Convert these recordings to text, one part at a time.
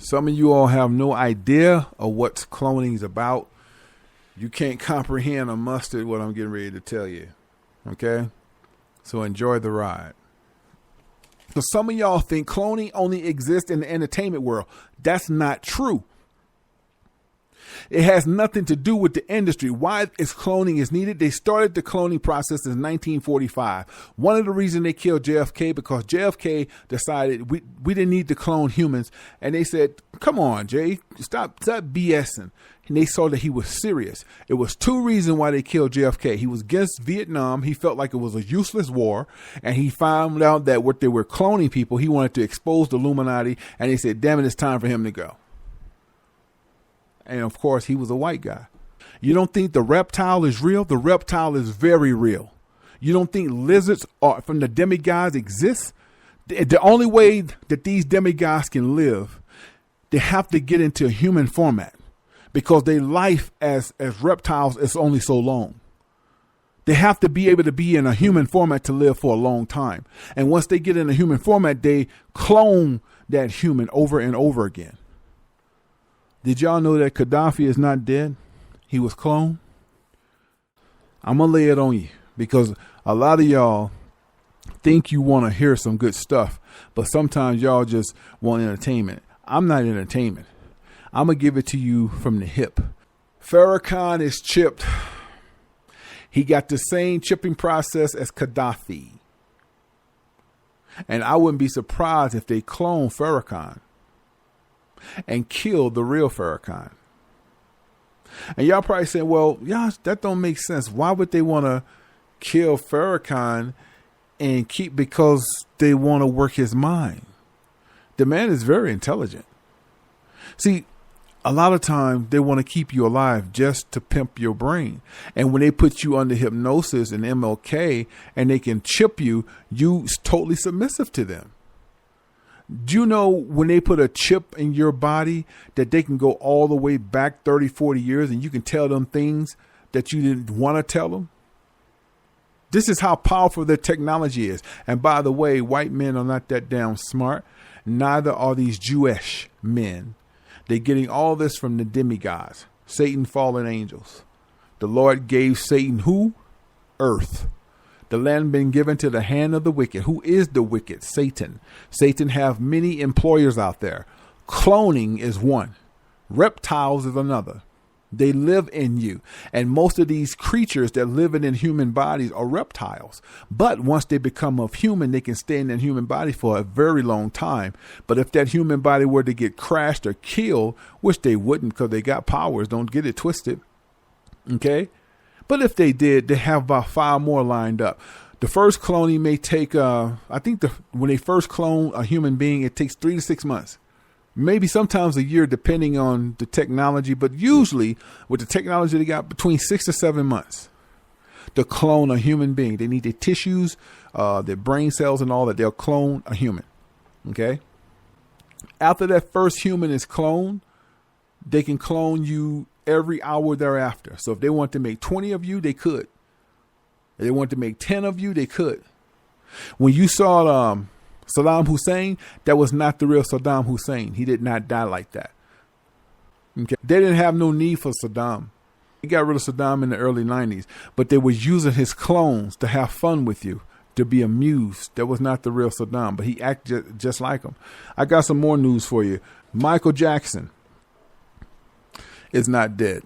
Some of you all have no idea of what cloning is about. You can't comprehend or mustard what I'm getting ready to tell you. Okay? So enjoy the ride. So some of y'all think cloning only exists in the entertainment world. That's not true. It has nothing to do with the industry. Why is cloning is needed? They started the cloning process in 1945. One of the reasons they killed JFK because JFK decided we didn't need to clone humans. And they said, come on, Jay, stop BSing. And they saw that he was serious. It was two reasons why they killed JFK. He was against Vietnam. He felt like it was a useless war. And he found out that what they were cloning people, he wanted to expose the Illuminati. And they said, damn it, it's time for him to go. And of course, he was a white guy. You don't think the reptile is real? The reptile is very real. You don't think lizards from the demigods exist? The only way that these demigods can live, they have to get into a human format because their life as reptiles is only so long. They have to be able to be in a human format to live for a long time. And once they get in a human format, they clone that human over and over again. Did y'all know that Gaddafi is not dead? He was cloned. I'm going to lay it on you because a lot of y'all think you want to hear some good stuff, but sometimes y'all just want entertainment. I'm not entertainment. I'm going to give it to you from the hip. Farrakhan is chipped. He got the same chipping process as Gaddafi. And I wouldn't be surprised if they clone Farrakhan and kill the real Farrakhan. And y'all probably saying, well, y'all, that don't make sense. Why would they want to kill Farrakhan and keep, because they want to work his mind? The man is very intelligent. See, a lot of times they want to keep you alive just to pimp your brain. And when they put you under hypnosis and MLK and they can chip you, you totally submissive to them. Do you know when they put a chip in your body that they can go all the way back 30, 40 years and you can tell them things that you didn't want to tell them? This is how powerful their technology is. And by the way, white men are not that damn smart. Neither are these Jewish men. They're getting all this from the demigods, Satan, fallen angels. The Lord gave Satan who? Earth. The land been given to the hand of the wicked. Who is the wicked? Satan. Satan have many employers out there. Cloning is one. Reptiles is another. They live in you. And most of these creatures that live in human bodies are reptiles. But once they become of human, they can stay in their human body for a very long time. But if that human body were to get crashed or killed, which they wouldn't because they got powers, don't get it twisted. Okay? But if they did, they have about 5 more lined up. The first cloning may take, when they first clone a human being, it takes 3 to 6 months. Maybe sometimes a year, depending on the technology. But usually, with the technology they got, between 6 to 7 months to clone a human being. They need their tissues, their brain cells and all that. They'll clone a human. Okay? After that first human is cloned, they can clone you every hour thereafter. So if they want to make 20 of you, they could. If they want to make 10 of you, they could. When you saw Saddam Hussein, that was not the real Saddam Hussein. He did not die like that. Okay. They didn't have no need for Saddam. They got rid of Saddam in the early 90s, but they was using his clones to have fun with you, to be amused. That was not the real Saddam, but he acted just like him. I got some more news for you. Michael Jackson is not dead.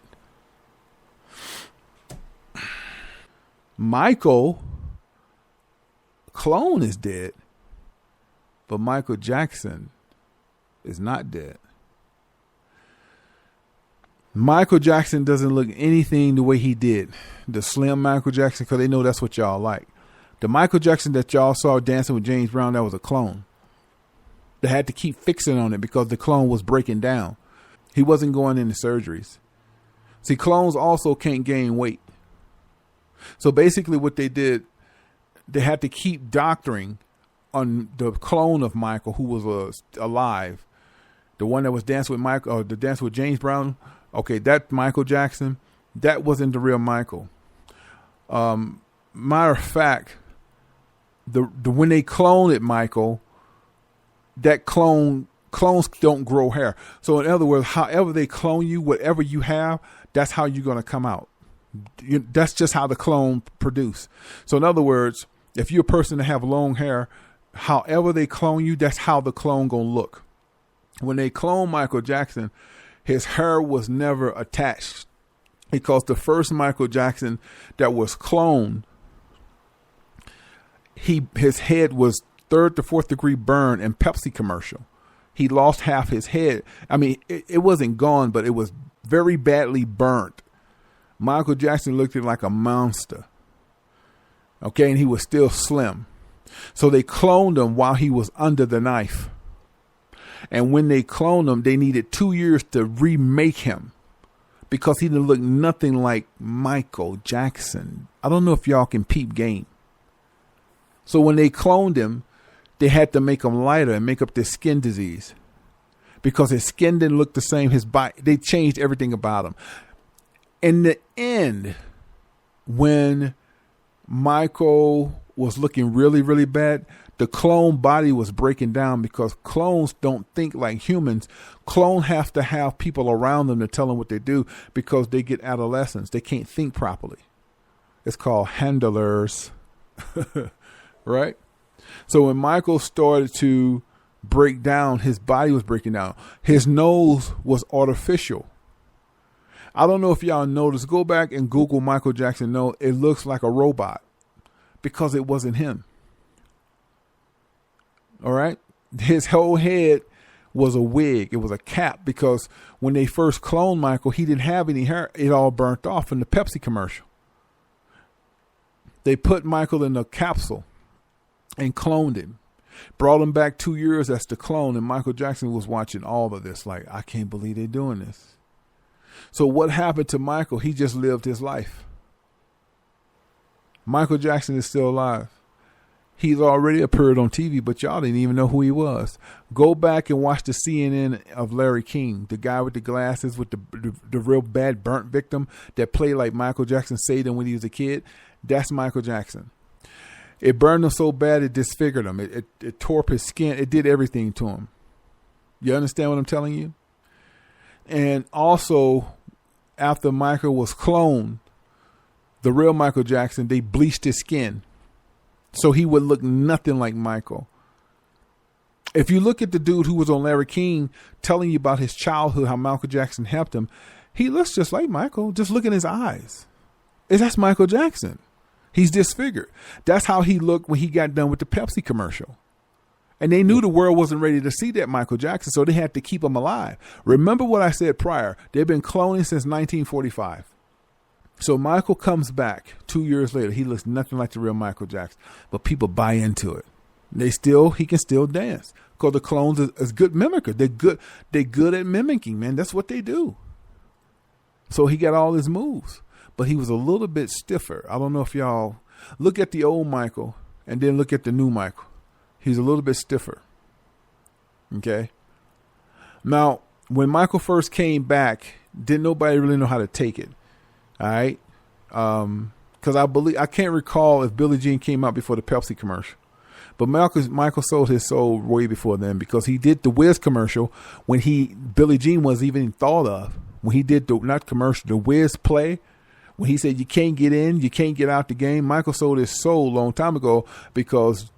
Michael clone is dead, but Michael Jackson is not dead. Michael Jackson doesn't look anything the way he did. The slim Michael Jackson, because they know that's what y'all like. The Michael Jackson that y'all saw dancing with James Brown, that was a clone. They had to keep fixing on it because the clone was breaking down. He wasn't going into surgeries. See, clones also can't gain weight. So basically what they did, they had to keep doctoring on the clone of Michael who was alive. The one that was dancing with Michael, or the dance with James Brown. Okay, that Michael Jackson, that wasn't the real Michael. Matter of fact, the when they cloned it, Michael, that clone Clones don't grow hair. So in other words, however they clone you, whatever you have, that's how you're going to come out. That's just how the clone produce. So in other words, if you're a person that have long hair, however they clone you, that's how the clone going to look. When they cloned Michael Jackson, his hair was never attached because the first Michael Jackson that was cloned, his head was 3rd to 4th degree burn in Pepsi commercial. He lost half his head. I mean, it wasn't gone, but it was very badly burnt. Michael Jackson looked like a monster. Okay, and he was still slim. So they cloned him while he was under the knife. And when they cloned him, they needed 2 years to remake him because he didn't look nothing like Michael Jackson. I don't know if y'all can peep game. So when they cloned him, they had to make him lighter and make up this skin disease because his skin didn't look the same. His body, they changed everything about him. In the end, when Michael was looking really, really bad, the clone body was breaking down because clones don't think like humans. Clones have to have people around them to tell them what they do because they get adolescence. They can't think properly. It's called handlers, right? So when Michael started to break down, his body was breaking down. His nose was artificial. I don't know if y'all noticed. Go back and Google Michael Jackson nose. It looks like a robot because it wasn't him. All right. His whole head was a wig. It was a cap because when they first cloned Michael, he didn't have any hair. It all burnt off in the Pepsi commercial. They put Michael in a capsule and cloned him. Brought him back 2 years as the clone. And Michael Jackson was watching all of this like, I can't believe they're doing this. So what happened to Michael? He just lived his life. Michael Jackson is still alive. He's already appeared on TV, but y'all didn't even know who he was. Go back and watch the CNN of Larry King, the guy with the glasses with the real bad burnt victim that played like Michael Jackson saved him when he was a kid. That's Michael Jackson. It burned him so bad it disfigured him. It tore up his skin. It did everything to him. You understand what I'm telling you? And also, after Michael was cloned, the real Michael Jackson, they bleached his skin so he would look nothing like Michael. If you look at the dude who was on Larry King telling you about his childhood, how Michael Jackson helped him, he looks just like Michael. Just look in his eyes. That's Michael Jackson. He's disfigured. That's how he looked when he got done with the Pepsi commercial. And they knew the world wasn't ready to see that Michael Jackson, so they had to keep him alive. Remember what I said prior. They've been cloning since 1945. So Michael comes back 2 years later. He looks nothing like the real Michael Jackson, but people buy into it. He can still dance because the clones is good mimickers. They're good at mimicking, man. That's what they do. So he got all his moves, but he was a little bit stiffer. I don't know if y'all look at the old Michael and then look at the new Michael. He's a little bit stiffer. Okay. Now, when Michael first came back, didn't nobody really know how to take it. All right. Because I can't recall if Billie Jean came out before the Pepsi commercial. But Michael sold his soul way before then because he did the Wiz commercial when Billie Jean wasn't even thought of. When he did the Wiz play, when he said you can't get in, you can't get out the game, Michael sold his soul a long time ago because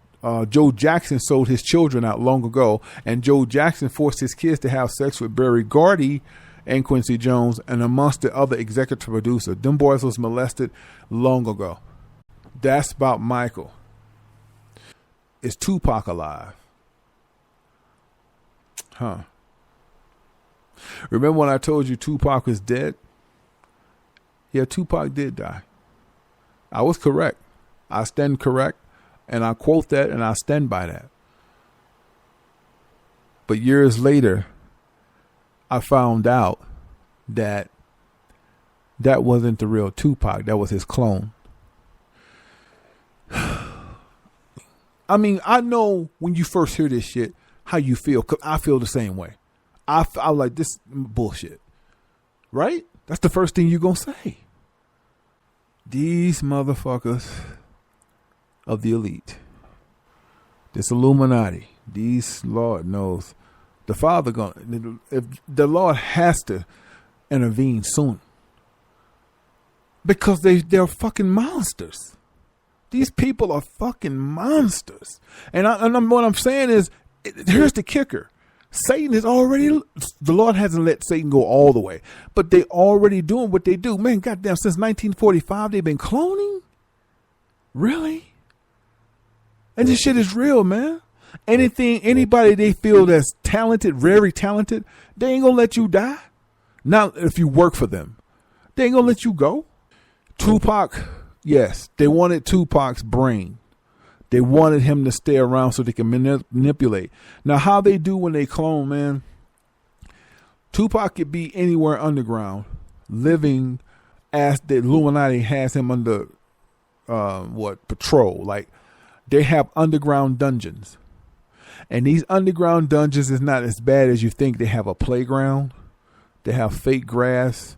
Joe Jackson sold his children out long ago, and Joe Jackson forced his kids to have sex with Berry Gordy and Quincy Jones and amongst the other executive producer. Them boys was molested long ago. That's about Michael. Is Tupac alive? Huh. Remember when I told you Tupac was dead? Yeah, Tupac did die. I was correct. I stand correct. And I quote that and I stand by that. But years later, I found out that wasn't the real Tupac. That was his clone. I mean, I know when you first hear this shit, how you feel. Because I feel the same way. I like this bullshit. Right? That's the first thing you're going to say. These motherfuckers of the elite. This Illuminati. These, Lord knows, The Father going, if the Lord has to intervene soon, because they're fucking monsters. These people are fucking monsters. And what I'm saying is, here's the kicker. Satan is already, the Lord hasn't let Satan go all the way, but they already doing what they do. Man, goddamn, since 1945, they've been cloning? Really? And this shit is real, man. Anybody they feel that's talented, very talented, they ain't gonna let you die. Not if you work for them. They ain't gonna let you go. Tupac, yes, they wanted Tupac's brain. They wanted him to stay around so they can manipulate. Now, how they do when they clone, man, Tupac could be anywhere underground, living as the Illuminati has him under, patrol. Like, they have underground dungeons. And these underground dungeons is not as bad as you think. They have a playground. They have fake grass.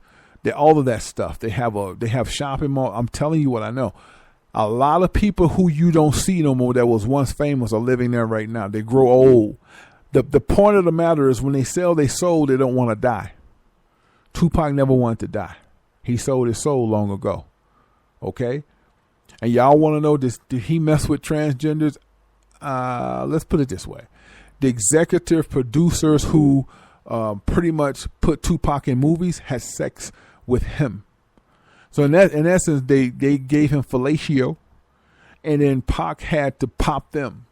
All of that stuff. They have shopping mall. I'm telling you what I know. A lot of people who you don't see no more that was once famous are living there right now. They grow old. The point of the matter is when they sell their soul, they don't want to die. Tupac never wanted to die. He sold his soul long ago. Okay? And y'all want to know this? Did he mess with transgenders? Let's put it this way. The executive producers who pretty much put Tupac in movies had sex with him. So in essence, they gave him fellatio, and then Pac had to pop them.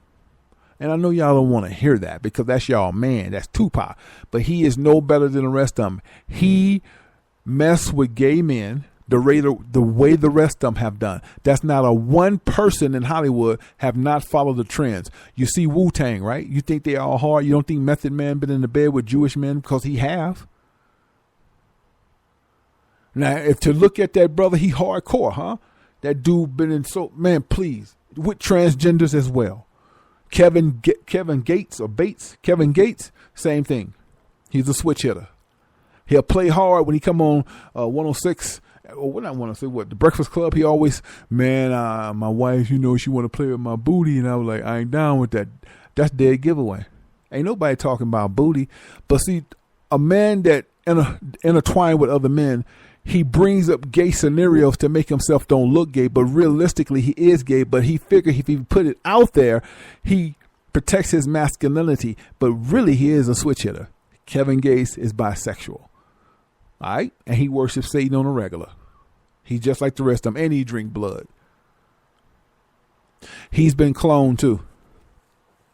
And I know y'all don't want to hear that because that's y'all man. That's Tupac. But he is no better than the rest of them. He messed with gay men the way the rest of them have done. That's not a one person in Hollywood have not followed the trends. You see Wu-Tang, right? You think they all hard. You don't think Method Man been in the bed with Jewish men because he have. Now, if to look at that brother, he hardcore, huh? That dude been in man, please, with transgenders as well. Kevin Gates, same thing. He's a switch hitter. He'll play hard when he come on 106. What I want to say, the Breakfast Club. He always, man, my wife, she want to play with my booty, and I was like, I ain't down with that. That's dead giveaway. Ain't nobody talking about booty. But see, a man that intertwined with other men, he brings up gay scenarios to make himself don't look gay, but realistically he is gay. But he figured if he put it out there, he protects his masculinity. But really, he is a switch hitter. Kevin Gates is bisexual. All right? And he worships Satan on a regular. He's just like the rest of them, and he drink blood. He's been cloned too.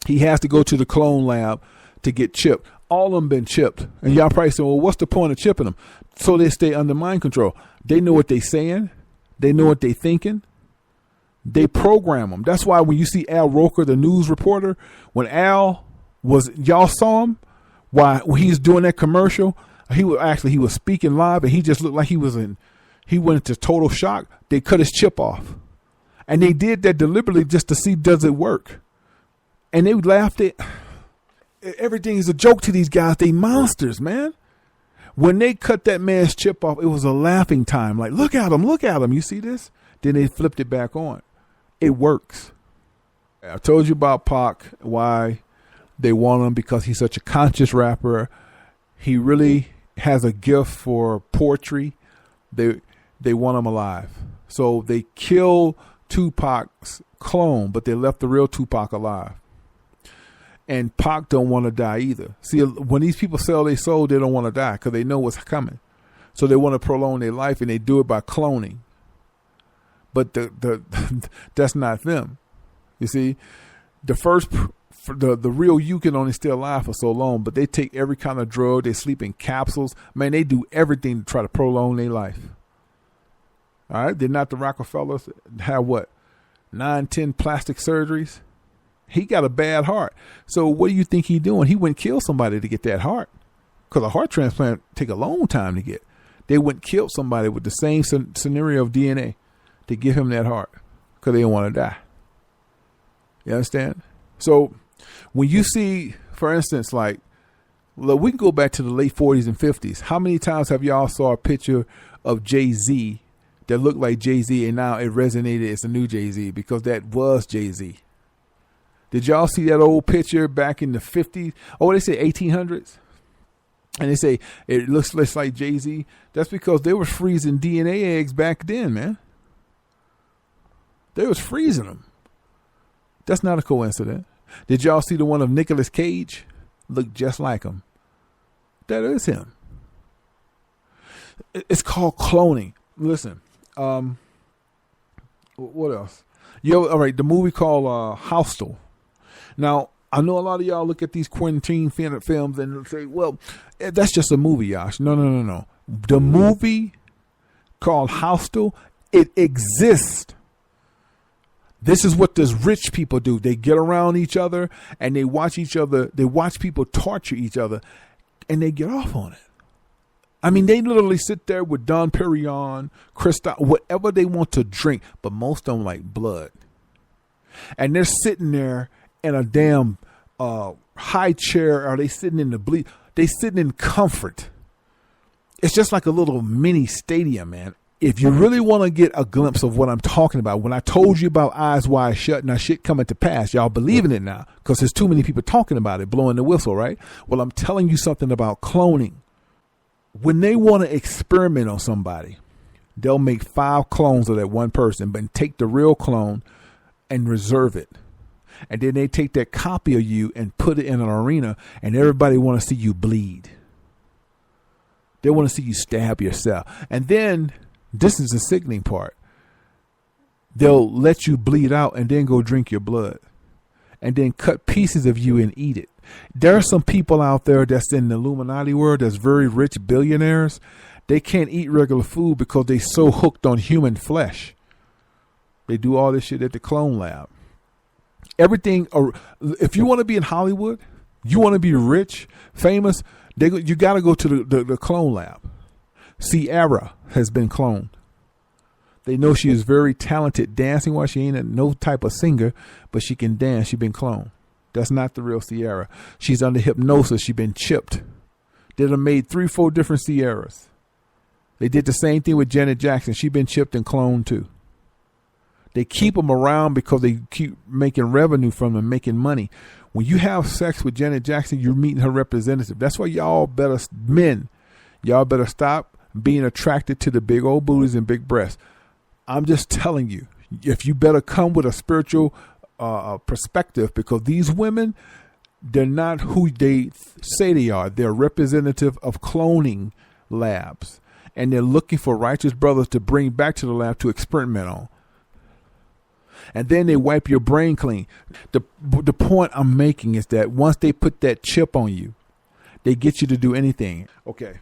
He has to go to the clone lab to get chipped. All of them been chipped. And y'all probably say, well, what's the point of chipping them? So they stay under mind control. They know what they saying. They know what they thinking. They program them. That's why when you see Al Roker, the news reporter, when Al was, y'all saw him, when he's doing that commercial, he was speaking live and he just looked like he went into total shock. They cut his chip off. And they did that deliberately just to see, does it work? And they laughed at everything is a joke to these guys. They monsters, man. When they cut that man's chip off, it was a laughing time. Like, look at him. You see this? Then they flipped it back on. It works. I told you about Pac, why they want him, because he's such a conscious rapper. He really has a gift for poetry. They want him alive. So they kill Tupac's clone, but they left the real Tupac alive. And Pac don't want to die either. See, when these people sell their soul, they don't want to die because they know what's coming. So they want to prolong their life, and they do it by cloning. But that's not them. You see, the real you can only stay alive for so long, but they take every kind of drug. They sleep in capsules. Man, they do everything to try to prolong their life. All right, they're not the Rockefellers. Have what, 9, 10 plastic surgeries? He got a bad heart. So what do you think he's doing? He wouldn't kill somebody to get that heart, because a heart transplant take a long time to get. They wouldn't kill somebody with the same scenario of DNA to give him that heart because they don't want to die. You understand? So when you see, for instance, like, look, we can go back to the late 40s and 50s. How many times have y'all saw a picture of Jay-Z that looked like Jay-Z, and now it resonated as a new Jay-Z because that was Jay-Z? Did y'all see that old picture back in the 50s? Oh, they say 1800s. And they say it looks less like Jay-Z. That's because they were freezing DNA eggs back then, man. They was freezing them. That's not a coincidence. Did y'all see the one of Nicolas Cage? Looked just like him. That is him. It's called cloning. Listen, what else? All right, the movie called Hostel. Now, I know a lot of y'all look at these Quentin films and say, well, that's just a movie, Yash. No. The movie called Hostel, it exists. This is what those rich people do. They get around each other and they watch each other. They watch people torture each other and they get off on it. I mean, they literally sit there with Dom Perignon, Cristal, whatever they want to drink, but most of them like blood. And they're sitting there in a damn high chair, or they sitting in the bleed. They sitting in comfort. It's just like a little mini stadium, man. If you really want to get a glimpse of what I'm talking about, when I told you about Eyes Wide Shut, now shit coming to pass, y'all believing it now because there's too many people talking about it, blowing the whistle, right? Well, I'm telling you something about cloning. When they want to experiment on somebody, they'll make 5 clones of that one person, but take the real clone and reserve it. And then they take that copy of you and put it in an arena, and everybody want to see you bleed. They want to see you stab yourself. And then, this is the sickening part, they'll let you bleed out and then go drink your blood. And then cut pieces of you and eat it. There are some people out there that's in the Illuminati world that's very rich billionaires. They can't eat regular food because they so hooked on human flesh. They do all this shit at the clone lab. Everything. If you want to be in Hollywood, you want to be rich, famous, you got to go to the clone lab. Ciara has been cloned. They know she is very talented dancing. While she ain't no type of singer, but she can dance. She's been cloned. That's not the real Ciara. She's under hypnosis. She's been chipped. They done made 3-4 different Ciaras. They did the same thing with Janet Jackson. She's been chipped and cloned too. They keep them around because they keep making revenue from them, making money. When you have sex with Janet Jackson, you're meeting her representative. That's why y'all better stop being attracted to the big old booties and big breasts. I'm just telling you, if you better come with a spiritual perspective, because these women, they're not who they say they are. They're representative of cloning labs, and they're looking for righteous brothers to bring back to the lab to experiment on. And then they wipe your brain clean. The point I'm making is that once they put that chip on you, they get you to do anything. Okay.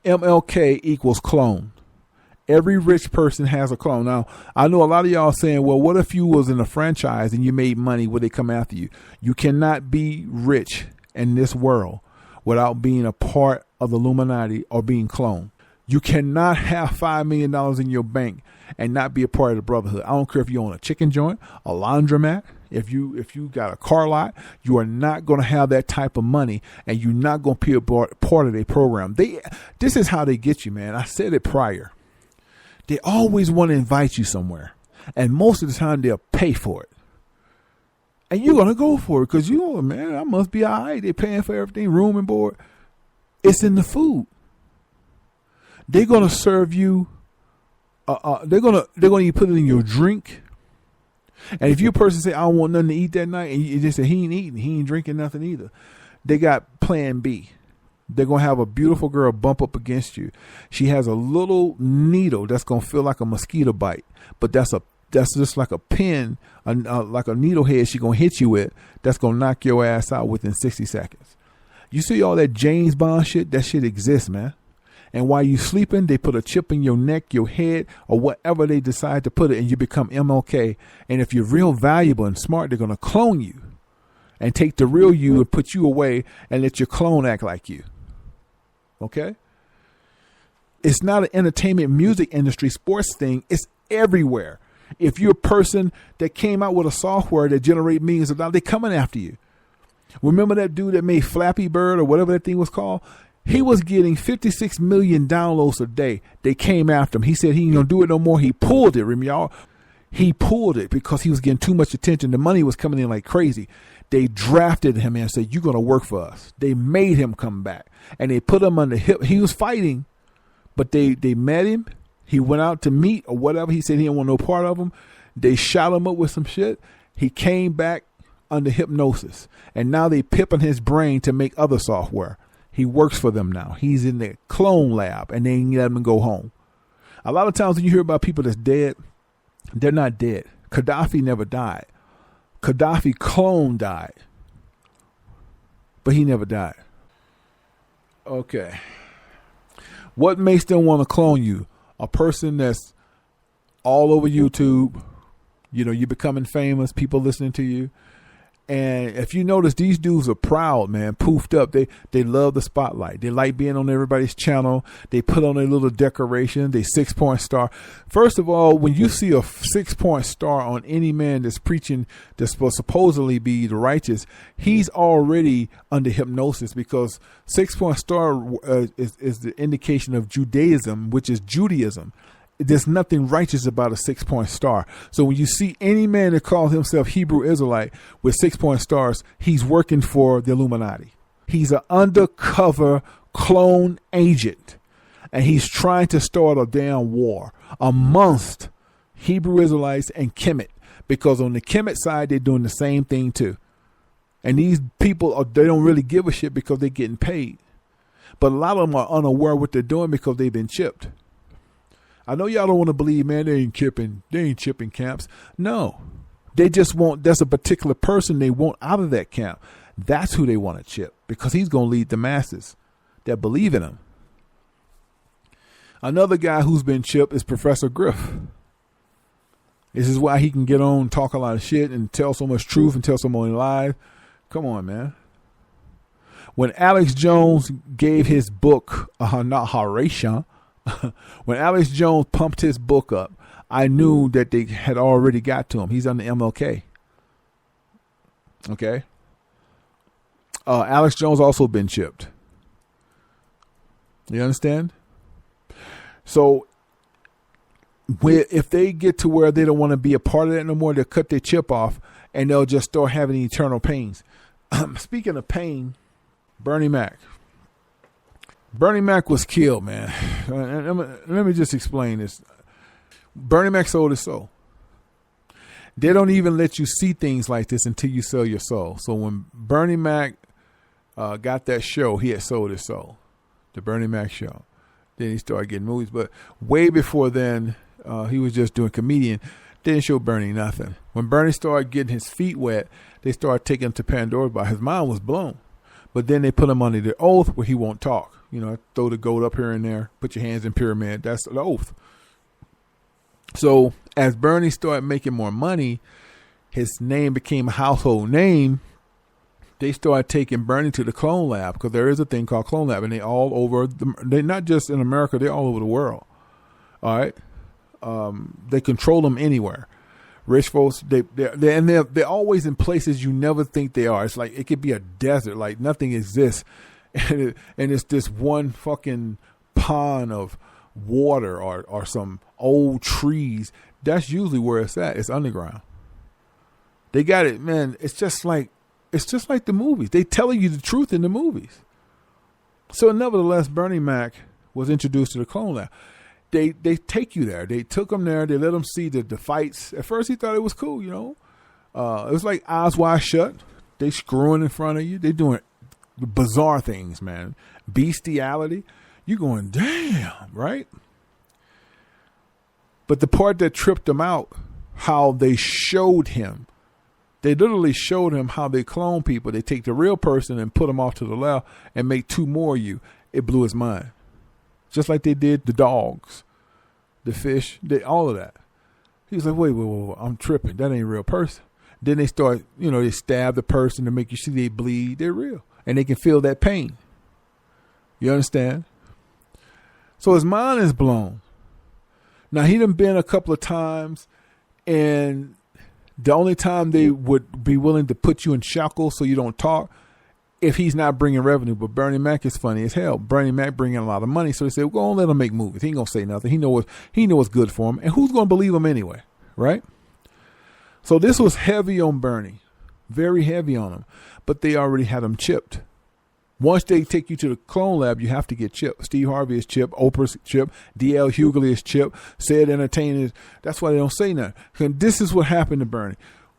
MLK equals clone. Every rich person has a clone. Now, I know a lot of y'all saying, well, what if you was in a franchise and you made money? Would they come after you? You cannot be rich in this world without being a part of the Illuminati or being cloned. You cannot have $5 million in your bank and not be a part of the brotherhood. I don't care if you own a chicken joint, a laundromat, if you got a car lot, you are not going to have that type of money, and you're not going to be a part of their program. This is how they get you, man. I said it prior. They always want to invite you somewhere, and most of the time they'll pay for it. And you're going to go for it because man, I must be all right. They're paying for everything, room and board. It's in the food. They're going to serve you. They're going to put it in your drink. And if you a person say, I don't want nothing to eat that night, and you just say, he ain't eating, he ain't drinking nothing either, they got plan B. They're going to have a beautiful girl bump up against you. She has a little needle that's going to feel like a mosquito bite, but that's just like a pin, like a needle head she's going to hit you with, that's going to knock your ass out within 60 seconds. You see all that James Bond shit? That shit exists, man. And while you sleeping, they put a chip in your neck, your head, or whatever they decide to put it, and you become MLK. And if you're real valuable and smart, they're going to clone you and take the real you and put you away and let your clone act like you. Okay? It's not an entertainment, music industry, sports thing. It's everywhere. If you're a person that came out with a software that generates millions of dollars, they're coming after you. Remember that dude that made Flappy Bird or whatever that thing was called? He was getting 56 million downloads a day. They came after him. He said he ain't gonna do it no more. He pulled it. Remember, y'all? He pulled it because he was getting too much attention. The money was coming in like crazy. They drafted him and said, "You're going to work for us." They made him come back, and they put him on the hip. He was fighting, but they met him. He went out to meet or whatever. He said he didn't want no part of them. They shot him up with some shit. He came back under hypnosis, and now they pipping his brain to make other software. He works for them now. He's in the clone lab, and they ain't let him go home. A lot of times when you hear about people that's dead, they're not dead. Gaddafi never died. Gaddafi clone died, but he never died. Okay. What makes them want to clone you? A person that's all over YouTube. You know, you're becoming famous, people listening to you. And if you notice, these dudes are proud, man, poofed up. They love the spotlight. They like being on everybody's channel. They put on their little decoration. They 6-point star. First of all, when you see a 6-point star on any man that's preaching, that's supposed to supposedly be the righteous, he's already under hypnosis, because 6-point star is the indication of Judaism, which is Judaism. There's nothing righteous about a 6-point star. So when you see any man that calls himself Hebrew Israelite with 6-point stars, he's working for the Illuminati. He's an undercover clone agent, and he's trying to start a damn war amongst Hebrew Israelites and Kemet, because on the Kemet side, they're doing the same thing too. And these people, they don't really give a shit because they're getting paid. But a lot of them are unaware of what they're doing because they've been chipped. I know y'all don't want to believe, man, they ain't chipping camps. No, they just want, that's a particular person they want out of that camp. That's who they want to chip, because he's going to lead the masses that believe in him. Another guy who's been chipped is Professor Griff. This is why he can get on, talk a lot of shit and tell so much truth and tell so many lies. Come on, man. When Alex Jones gave his book, not Haration, when Alex Jones pumped his book up, I knew that they had already got to him. He's on the MLK. Okay. Alex Jones also been chipped. You understand? So if they get to where they don't want to be a part of that no more, they'll cut their chip off and they'll just start having eternal pains. Speaking of pain, Bernie Mac. Bernie Mac was killed, man. Let me just explain this. Bernie Mac sold his soul. They don't even let you see things like this until you sell your soul. So when Bernie Mac got that show, he had sold his soul. The Bernie Mac show. Then he started getting movies. But way before then, he was just doing comedian. They didn't show Bernie nothing. When Bernie started getting his feet wet, they started taking him to Pandora's box. His mind was blown. But then they put him under the oath where he won't talk. You know, throw the gold up here and there, put your hands in pyramid. That's the oath. So as Bernie started making more money, his name became a household name. They started taking Bernie to the clone lab, because there is a thing called clone lab, and they all over. They're not just in America; they're all over the world. All right, they control them anywhere. Rich folks, they're always in places you never think they are. It's like it could be a desert, like nothing exists. And it's this one fucking pond of water or some old trees. That's usually where it's at. It's underground. They got it, man. It's just like the movies. They telling you the truth in the movies. So nevertheless, Bernie Mac was introduced to the clone lab. They take you there. They took him there. They let him see the fights. At first he thought it was cool, you know. It was like eyes wide shut. They screwing in front of you. They doing bizarre things, man. Bestiality. You going, damn, right? But the part that tripped him out, how they showed him. They literally showed him how they clone people. They take the real person and put them off to the left and make 2 more of you. It blew his mind. Just like they did the dogs, the fish, all of that. He was like, wait, I'm tripping. That ain't a real person. Then they start, they stab the person to make you see they bleed. They're real. And they can feel that pain. You understand? So his mind is blown. Now, he done been a couple of times, and the only time they would be willing to put you in shackles so you don't talk, if he's not bringing revenue. But Bernie Mac is funny as hell. Bernie Mac bringing a lot of money. So they say, let him make movies. He ain't going to say nothing. He know what's good for him. And who's going to believe him anyway? Right? So this was heavy on Bernie, very heavy on him, but they already had him chipped. Once they take you to the clone lab, you have to get chipped. Steve Harvey is chipped, Oprah's chipped, D.L. Hughley is chipped, Said Entertainment. That's why they don't say nothing. And this is what happened to Bernie.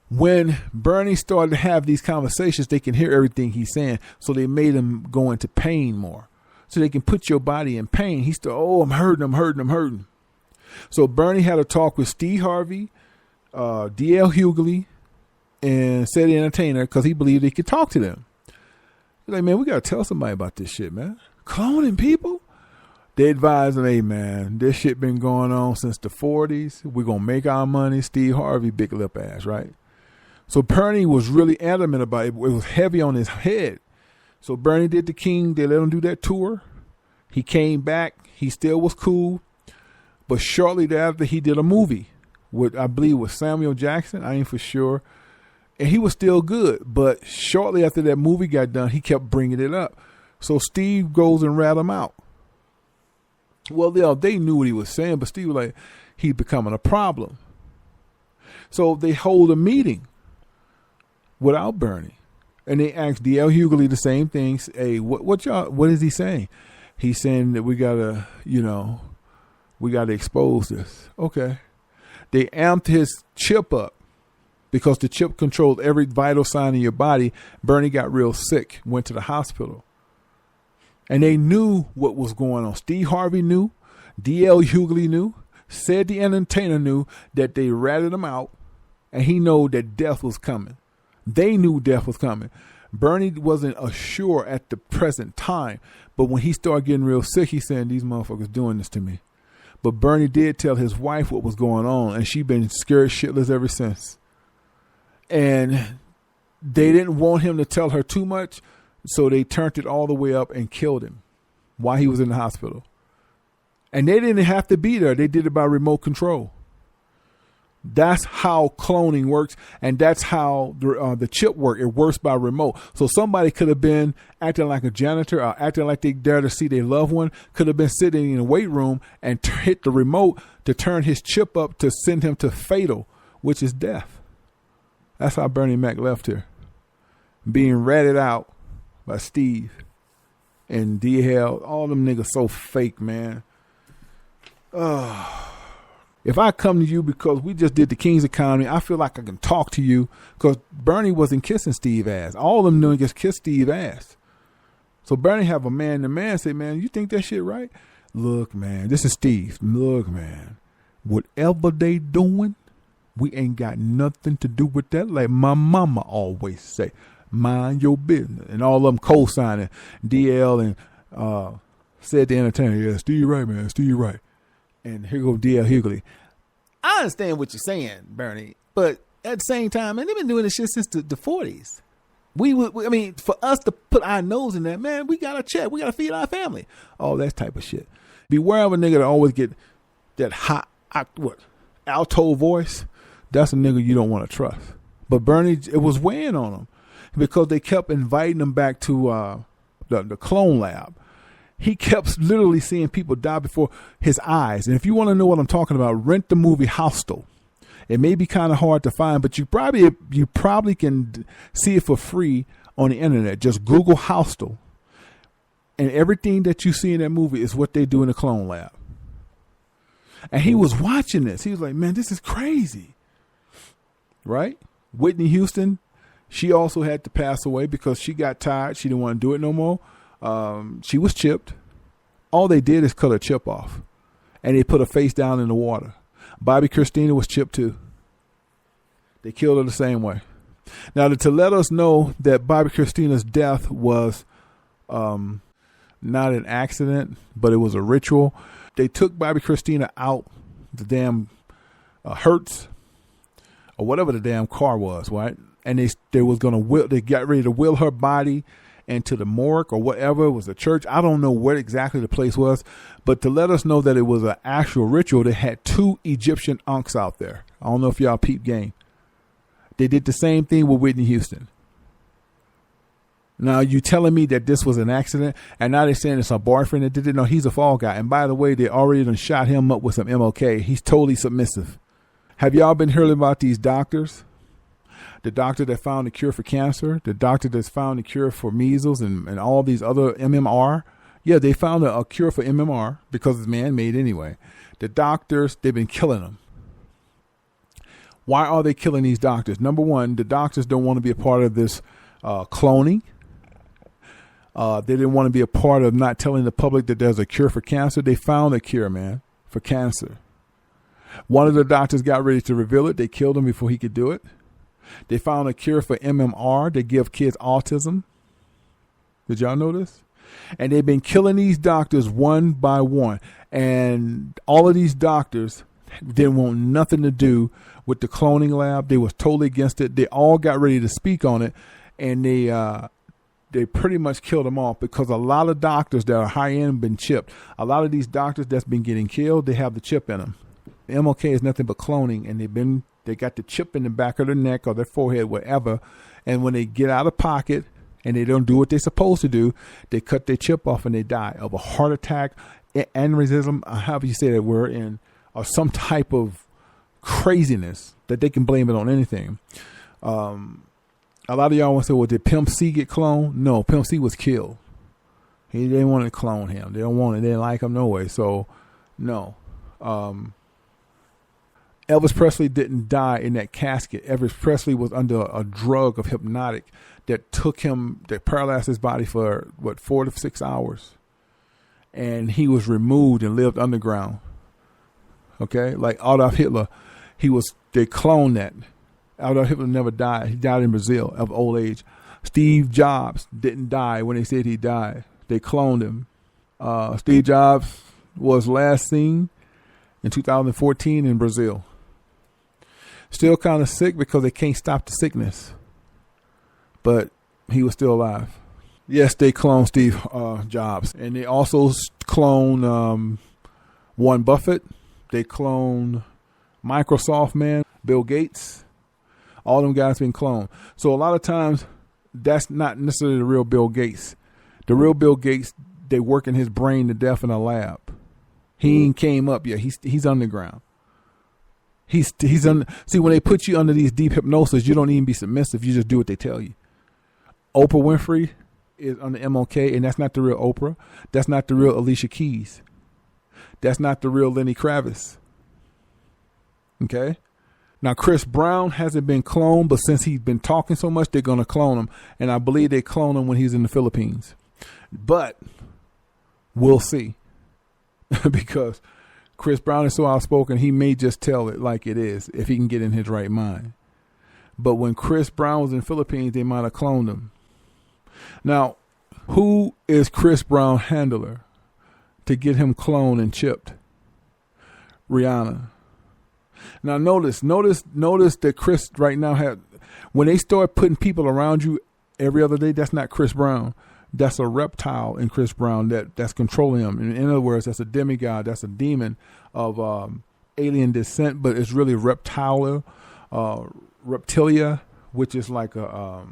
When Bernie started to have these conversations, they can hear everything he's saying, so they made him go into pain more. So they can put your body in pain. He started, I'm hurting. So Bernie had a talk with Steve Harvey, D.L. Hughley, and Said Entertainer, because he believed he could talk to them. He's like, man, we got to tell somebody about this shit, man. Cloning people? They advised him, hey, man, this shit been going on since the 40s. We're going to make our money. Steve Harvey, big lip ass, right? So Bernie was really adamant about it. It was heavy on his head. So Bernie did the King. They let him do that tour. He came back. He still was cool. But shortly thereafter, he did a movie with, I believe, with Samuel Jackson. I ain't for sure. And he was still good. But shortly after that movie got done, he kept bringing it up. So Steve goes and rat him out. Well, they knew what he was saying, but Steve was like, he's becoming a problem. So they hold a meeting without Bernie. And they asked D.L. Hughley the same thing. Hey, what is he saying? He's saying that we gotta expose this. Okay. They amped his chip up because the chip controlled every vital sign in your body. Bernie got real sick, went to the hospital. And they knew what was going on. Steve Harvey knew. D.L. Hughley knew. Said the Entertainer knew that they ratted him out. And he knew that death was coming. They knew death was coming. Bernie wasn't assured at the present time. But when he started getting real sick, he said, these motherfuckers doing this to me. But Bernie did tell his wife what was going on. And she been scared shitless ever since. And they didn't want him to tell her too much. So they turned it all the way up and killed him while he was in the hospital. And they didn't have to be there. They did it by remote control. That's how cloning works. And that's how the chip works. It works by remote. So somebody could have been acting like a janitor or acting like they dare to see their loved one, could have been sitting in a weight room and hit the remote to turn his chip up to send him to fatal, which is death. That's how Bernie Mac left here, being ratted out by Steve and DL. All them niggas so fake, man. If I come to you because we just did the King's Economy, I feel like I can talk to you because Bernie wasn't kissing Steve ass. All of them niggas kissed Steve ass. So Bernie have a man to man say, man, you think that shit right? Look, man, this is Steve. Look, man, whatever they doing, we ain't got nothing to do with that. Like my mama always say, mind your business. And all of them co-signing DL and Said the Entertainer, yeah, Steve right, man, Steve right. And here goes D.L. Hughley. I understand what you're saying, Bernie, but at the same time, man, they've been doing this shit since the 40s. For us to put our nose in that, man, we got to check. We got to feed our family. All that type of shit. Beware of a nigga that always get that hot, alto voice. That's a nigga you don't want to trust. But Bernie, it was weighing on him because they kept inviting him back to the clone lab. He kept literally seeing people die before his eyes. And if you want to know what I'm talking about, rent the movie Hostel. It may be kind of hard to find, but you probably can see it for free on the internet. Just Google Hostel. And everything that you see in that movie is what they do in the clone lab. And he was watching this. He was like, man, this is crazy. Right? Whitney Houston, she also had to pass away because she got tired. She didn't want to do it no more. She was chipped. All they did is cut her chip off. And they put her face down in the water. Bobby Christina was chipped too. They killed her the same way. Now, to let us know that Bobby Christina's death was not an accident, but it was a ritual. They took Bobby Christina out the damn Hertz or whatever the damn car was, right? And they got ready to wheel her body into the morgue or whatever. It was a church. I don't know where exactly the place was, but to let us know that it was an actual ritual, they had 2 Egyptian unks out there. I don't know if y'all peep game. They did the same thing with Whitney Houston. Now you telling me that this was an accident, and now they're saying it's a boyfriend that did it? No, he's a fall guy. And by the way, they already done shot him up with some MLK. He's totally submissive. Have y'all been hearing about these doctors The doctor that found the cure for cancer, the doctor that's found the cure for measles and all these other MMR. Yeah, they found a cure for MMR because it's man-made anyway. The doctors, they've been killing them. Why are they killing these doctors? Number one, the doctors don't want to be a part of this cloning. They didn't want to be a part of not telling the public that there's a cure for cancer. They found a cure, man, for cancer. One of the doctors got ready to reveal it. They killed him before he could do it. They found a cure for MMR. They give kids autism. Did y'all know this? And they've been killing these doctors one by one. And all of these doctors didn't want nothing to do with the cloning lab. They was totally against it. They all got ready to speak on it. And they pretty much killed them off because a lot of doctors that are high end been chipped. A lot of these doctors that's been getting killed, they have the chip in them. The MLK is nothing but cloning, and they got the chip in the back of their neck or their forehead, whatever. And when they get out of pocket and they don't do what they're supposed to do, they cut their chip off and they die of a heart attack, aneurysm, however you say that word, or some type of craziness that they can blame it on anything. A lot of y'all want to say, well, did Pimp C get cloned? No, Pimp C was killed. They didn't want to clone him. They don't want it. They didn't like him no way. So, no. Elvis Presley didn't die in that casket. Elvis Presley was under a drug of hypnotic that paralyzed his body for 4 to 6 hours. And he was removed and lived underground. Okay. Like Adolf Hitler, they cloned that. Adolf Hitler never died. He died in Brazil of old age. Steve Jobs didn't die when they said he died. They cloned him. Steve Jobs was last seen in 2014 in Brazil. Still kind of sick because they can't stop the sickness. But he was still alive. Yes, they cloned Steve Jobs. And they also cloned Warren Buffett. They cloned Microsoft man, Bill Gates. All them guys been cloned. So a lot of times, that's not necessarily the real Bill Gates. The real Bill Gates, they working his brain to death in a lab. He ain't came up yet. He's underground. See, when they put you under these deep hypnosis, you don't even be submissive. You just do what they tell you. Oprah Winfrey is on the MLK, and that's not the real Oprah. That's not the real Alicia Keys. That's not the real Lenny Kravitz. Okay? Now, Chris Brown hasn't been cloned, but since he's been talking so much, they're going to clone him. And I believe they cloned him when he's in the Philippines. But we'll see. Because Chris Brown is so outspoken, he may just tell it like it is if he can get in his right mind. But when Chris Brown was in the Philippines, they might have cloned him. Now, who is Chris Brown's handler to get him cloned and chipped? Rihanna. Now notice that Chris right now when they start putting people around you every other day, that's not Chris Brown. That's a reptile in Chris Brown that's controlling him. In other words, that's a demigod. That's a demon of alien descent, but it's really reptilia, which is like a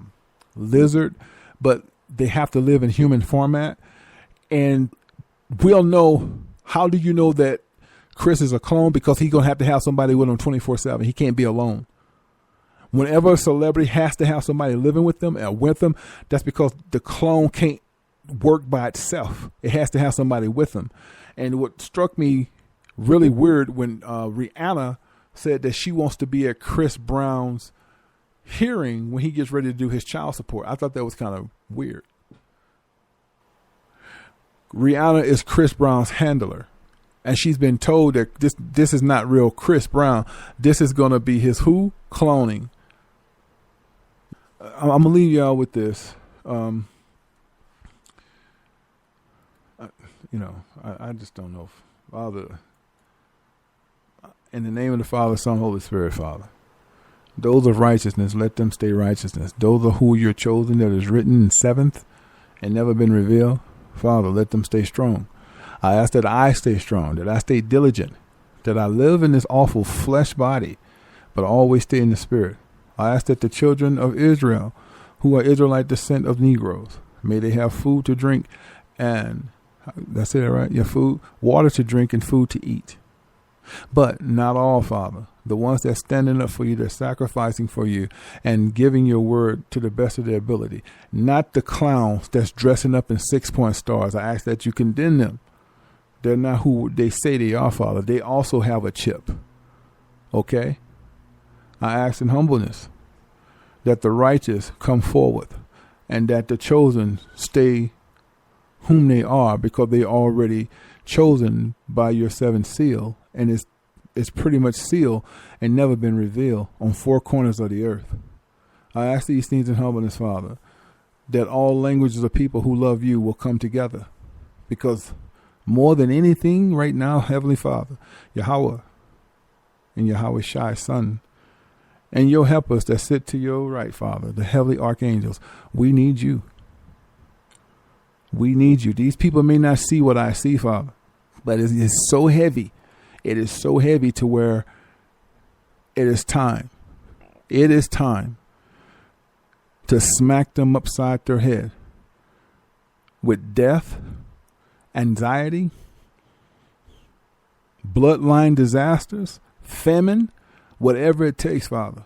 lizard, but they have to live in human format. And we'll know. How do you know that Chris is a clone? Because he's going to have somebody with him 24/7. He can't be alone. Whenever a celebrity has to have somebody living with them or with them, that's because the clone can't work by itself. It has to have somebody with them. And what struck me really weird when Rihanna said that she wants to be at Chris Brown's hearing when he gets ready to do his child support. I thought that was kind of weird. Rihanna is Chris Brown's handler. And she's been told that this is not real Chris Brown. This is going to be his who? Cloning. I'm going to leave y'all with this. I just don't know. Father, in the name of the Father, Son, Holy Spirit, Father. Those of righteousness, let them stay righteousness. Those of who you're chosen that is written in seventh and never been revealed, Father, let them stay strong. I ask that I stay strong, that I stay diligent, that I live in this awful flesh body, but always stay in the spirit. I ask that the children of Israel, who are Israelite descent of Negroes, may they have food to drink and, that's it, right? Your food, water to drink and food to eat. But not all, Father. The ones that's standing up for you, they're sacrificing for you and giving your word to the best of their ability. Not the clowns that's dressing up in 6-point stars. I ask that you condemn them. They're not who they say they are, Father. They also have a chip. Okay? I ask in humbleness that the righteous come forward and that the chosen stay whom they are, because they already chosen by your 7th seal, and it's pretty much sealed and never been revealed on 4 corners of the earth. I ask these things in humbleness, Father, that all languages of people who love you will come together, because more than anything right now, Heavenly Father, Yahweh and Yahweh Shai's Son, and your helpers that sit to your right, Father, the heavenly archangels, we need you. We need you. These people may not see what I see, Father, but it is so heavy. It is so heavy to where it is time. It is time to smack them upside their head with death, anxiety, bloodline disasters, famine, whatever it takes, Father.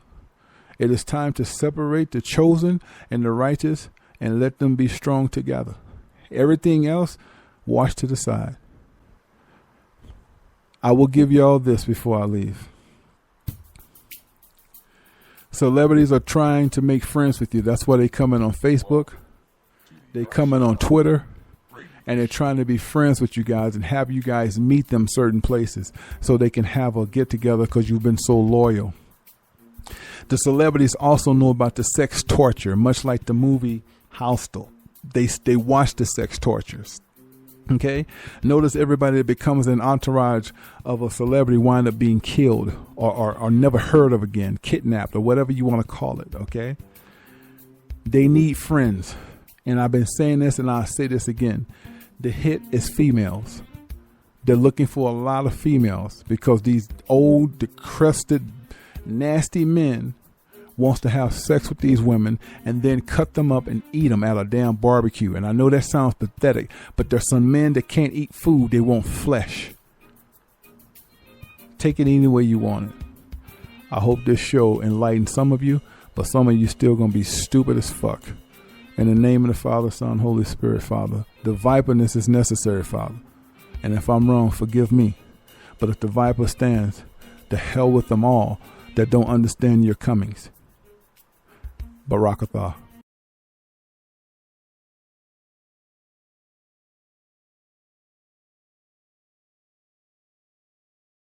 It is time to separate the chosen and the righteous and let them be strong together. Everything else, wash to the side. I will give you all this before I leave. Celebrities are trying to make friends with you. That's why they come in on Facebook. They come in on Twitter. And they're trying to be friends with you guys and have you guys meet them certain places so they can have a get together because you've been so loyal. The celebrities also know about the sex torture, much like the movie Hostel. They watch the sex tortures. Okay. Notice everybody that becomes an entourage of a celebrity wind up being killed or never heard of again, kidnapped or whatever you want to call it. Okay. They need friends. And I've been saying this and I'll say this again. The hit is females. They're looking for a lot of females because these old, decrepit, nasty men wants to have sex with these women and then cut them up and eat them at a damn barbecue. And I know that sounds pathetic, but there's some men that can't eat food. They want flesh. Take it any way you want it. I hope this show enlightens some of you, but some of you still going to be stupid as fuck. In the name of the Father, Son, Holy Spirit, Father, the viperness is necessary, Father. And if I'm wrong, forgive me. But if the viper stands, the hell with them all that don't understand your comings. Barakatah.